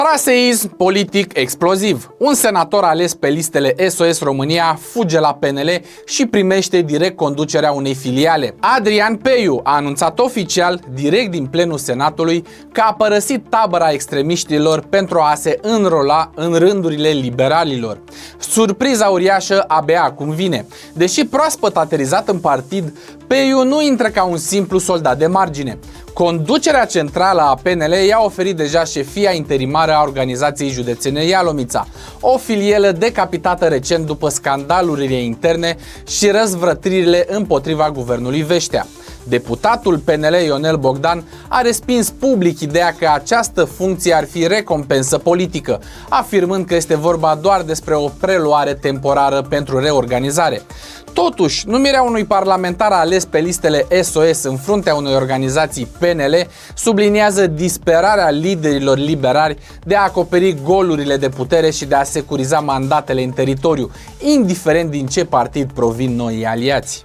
Traseism politic exploziv. Un senator ales pe listele SOS România fuge la PNL și primește direct conducerea unei filiale. Adrian Peiu a anunțat oficial, direct din plenul Senatului, că a părăsit tabăra extremiștilor pentru a se înrola în rândurile liberalilor. Surpriza uriașă abia acum vine. Deși proaspăt aterizat în partid, Peiu nu intră ca un simplu soldat de margine. Conducerea centrală a PNL i-a oferit deja șefia interimară a organizației județene Ialomița, o filială decapitată recent după scandalurile interne și răzvrătirile împotriva guvernului Veștea. Deputatul PNL Ionel Bogdan a respins public ideea că această funcție ar fi recompensă politică, afirmând că este vorba doar despre o preluare temporară pentru reorganizare. Totuși, numirea unui parlamentar ales pe listele SOS în fruntea unei organizații PNL subliniază disperarea liderilor liberali de a acoperi golurile de putere și de a securiza mandatele în teritoriu, indiferent din ce partid provin noi aliați.